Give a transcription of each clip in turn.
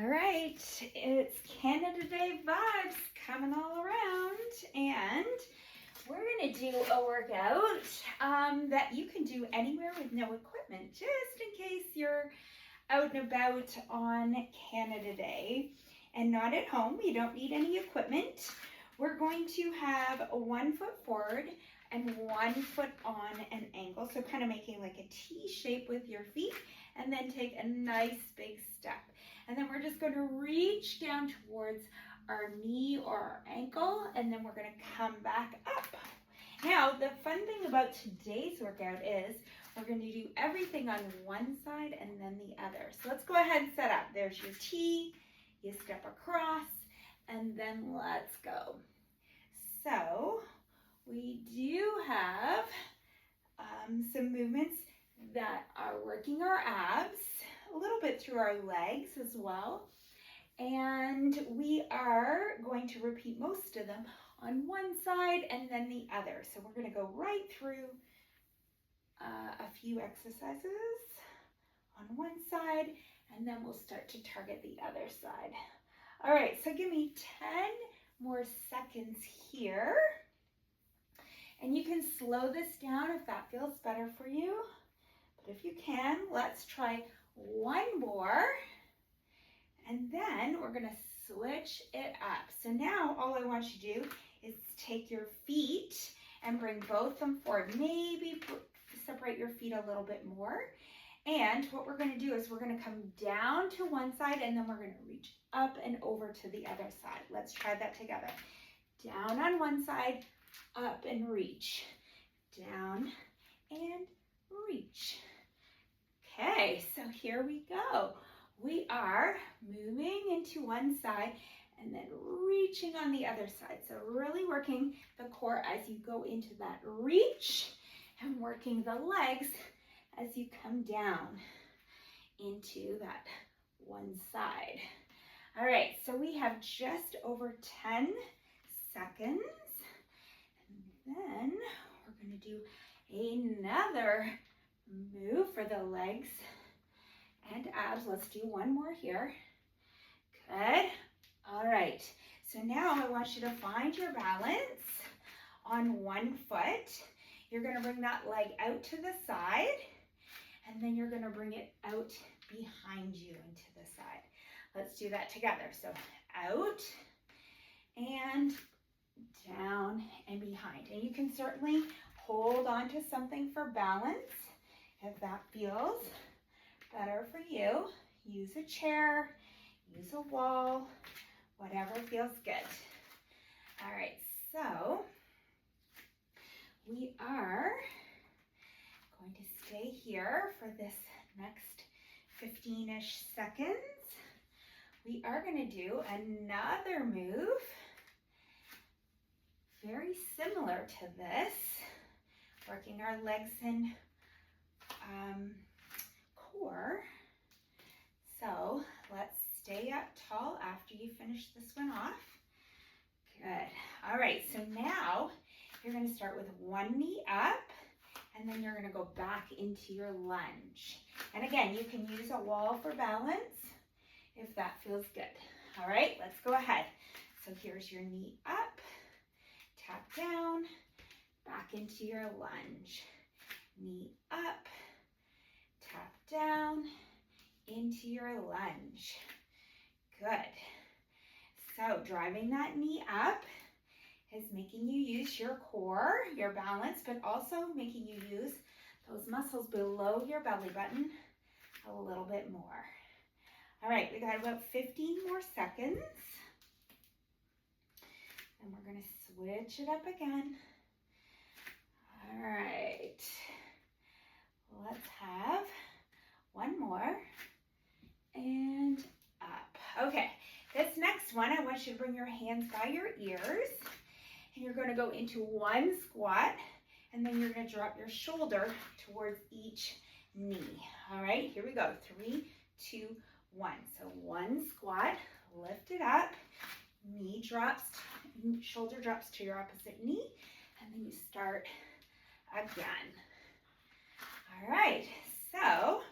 All right, it's Canada Day vibes coming all around, and we're gonna do a workout that you can do anywhere with no equipment, just in case you're out and about on Canada Day and not at home. You don't need any equipment. We're going to have 1 foot forward and 1 foot on an angle, so kind of making like a T shape with your feet, and then take a nice big step. And then we're just going to reach down towards our knee or our ankle, and then we're going to come back up. Now, the fun thing about today's workout is we're going to do everything on one side and then the other. So let's go ahead and set up. There's your T, you step across, and then let's go. So we do have some movements that are working our abs, a little bit through our legs as well. And we are going to repeat most of them on one side and then the other. So we're going to go right through a few exercises on one side, and then we'll start to target the other side. All right, so give me 10 more seconds here. And you can slow this down if that feels better for you. But if you can, let's try one more. And then we're going to switch it up. So now all I want you to do is take your feet and bring both of them forward. Maybe separate your feet a little bit more. And what we're going to do is we're going to come down to one side, and then we're going to reach up and over to the other side. Let's try that together. Down on one side, up and reach. Down and reach. Okay, so here we go. We are moving into one side and then reaching on the other side. So really working the core as you go into that reach, and working the legs as you come down into that one side. All right, so we have just over 10 seconds. And then we're going to do another move for the legs and abs. Let's do one more here. Good. All right. So now I want you to find your balance on 1 foot. You're going to bring that leg out to the side, and then you're going to bring it out behind you and to the side. Let's do that together. So out and down and behind. And you can certainly hold on to something for balance if that feels better for you. Use a chair, use a wall, whatever feels good. All right, so we are going to stay here for this next 15-ish seconds. We are going to do another move very similar to this, working our legs and core. So let's stay up tall after you finish this one off. Good. All right, so now you're going to start with one knee up, and then you're going to go back into your lunge. And again, you can use a wall for balance if that feels good. All right, let's go ahead. So here's your knee up, tap down, back into your lunge. Knee up, tap down, into your lunge. Good. So driving that knee up is making you use your core, your balance, but also making you use those muscles below your belly button a little bit more. All right, we got about 15 more seconds. And we're going to switch it up again. All right. Let's have one more. And up. Okay, this next one, I want you to bring your hands by your ears. And you're going to go into one squat. And then you're going to drop your shoulder towards each knee. All right, here we go. 3, 2, 1. So one squat, lift it up, knee drops, shoulder drops to your opposite knee, and then you start again. All right, so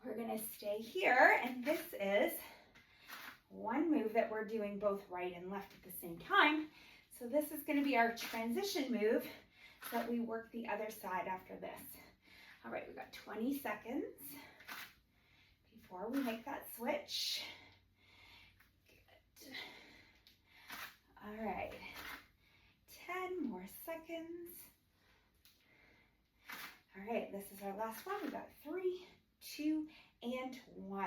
we're going to stay here, and this is that we're doing both right and left at the same time. So this is going to be our transition move so that we work the other side after this. All right, we've got 20 seconds before we make that switch. Good. All right, 10 more seconds. All right, this is our last one. We've got 3, 2, and 1.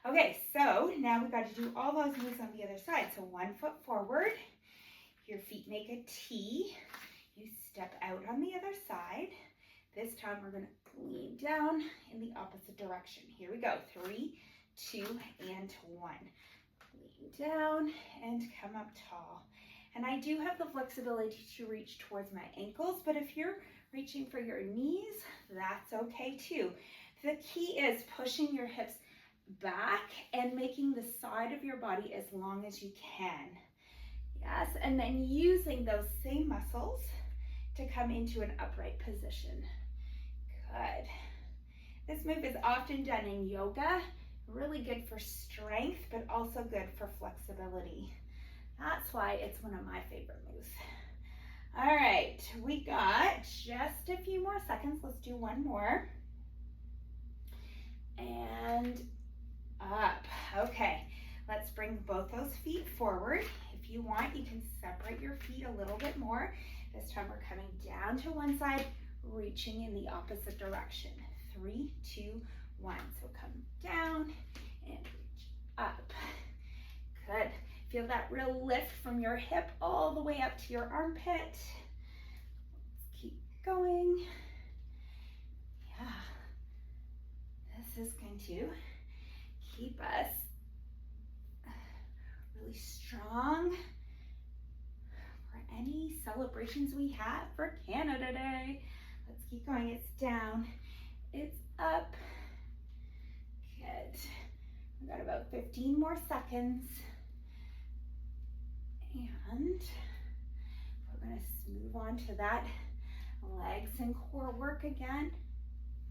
Okay, so now we've got to do all those moves on the other side. So 1 foot forward, your feet make a T. You step out on the other side. This time we're going to lean down in the opposite direction. Here we go. 3, 2, and 1. Lean down and come up tall. And I do have the flexibility to reach towards my ankles, but if you're reaching for your knees, that's okay too. The key is pushing your hips back and making the side of your body as long as you can. Yes, and then using those same muscles to come into an upright position. Good. This move is often done in yoga, really good for strength, but also good for flexibility. That's why it's one of my favorite moves. All right, we got just a few more seconds. Let's do one more. And up. Okay, let's bring both those feet forward. If you want, you can separate your feet a little bit more. This time we're coming down to one side, reaching in the opposite direction. 3, 2, 1. So come down and reach up. Good. Feel that real lift from your hip all the way up to your armpit. Let's keep going. Yeah. This is going to keep us really strong for any celebrations we have for Canada Day. Let's keep going. It's down, it's up. Good. We've got about 15 more seconds. And we're going to move on to that legs and core work again.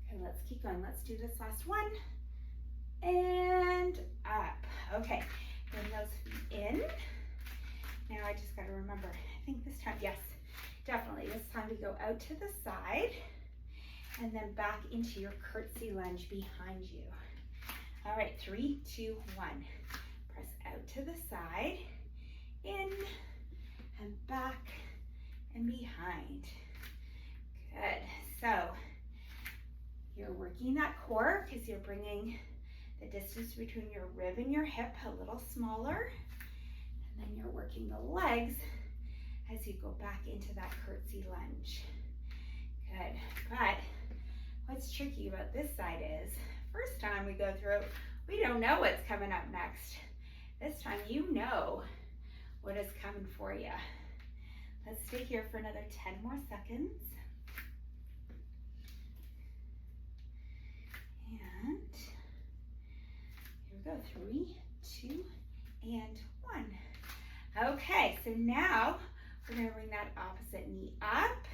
Okay, let's keep going. Let's do this last one. And up. Okay, bring those feet in. Now I just got to remember, I think this time, yes, definitely. This time we go out to the side and then back into your curtsy lunge behind you. All right, 3, 2, 1. Press out to the side, in and back and behind. Good. So you're working that core because you're bringing the distance between your rib and your hip a little smaller. And then you're working the legs as you go back into that curtsy lunge. Good. But what's tricky about this side is, first time we go through, we don't know what's coming up next. This time you know what is coming for you. Let's stay here for another 10 more seconds. And here we go, 3, 2, and 1. Okay, so now we're gonna bring that opposite knee up,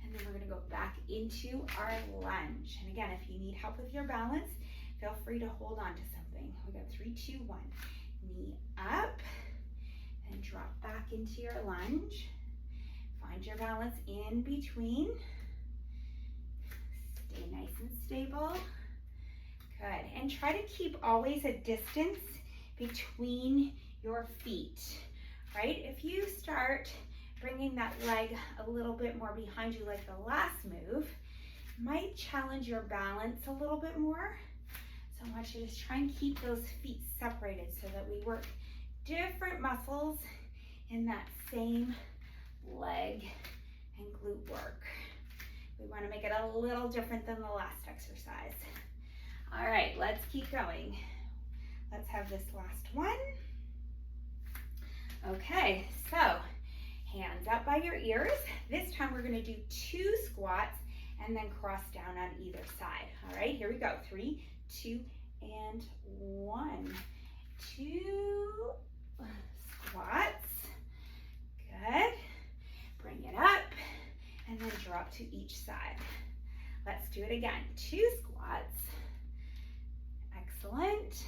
and then we're gonna go back into our lunge. And again, if you need help with your balance, feel free to hold on to something. We got 3, 2, 1. Knee up, and drop back into your lunge. Find your balance in between. Stay nice and stable. Good. And try to keep always a distance between your feet, right? If you start bringing that leg a little bit more behind you like the last move, it might challenge your balance a little bit more. So I want you to try and keep those feet separated so that we work different muscles in that same leg and glute work. We want to make it a little different than the last exercise. All right, let's keep going. Let's have this last one. Okay, so hands up by your ears. This time we're going to do 2 squats and then cross down on either side. All right, here we go. 3, 2, and 1. 2 squats. Good. Bring it up and then drop to each side. Let's do it again. 2 squats. Excellent.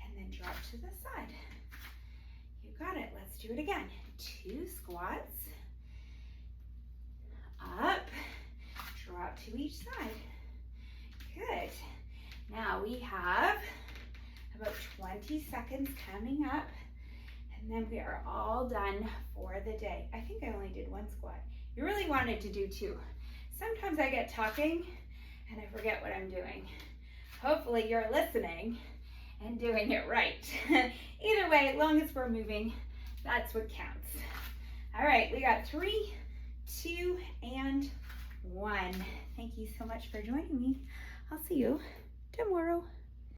And then drop to the side. got it. Let's do it again. 2 squats. Up, drop to each side. Good. Now we have about 20 seconds coming up, and then we are all done for the day. I think I only did 1 squat. You really wanted to do 2. Sometimes I get talking and I forget what I'm doing. Hopefully you're listening and doing it right. Either way, as long as we're moving, that's what counts. All right, we got 3, 2, and 1. Thank you so much for joining me. I'll see you tomorrow.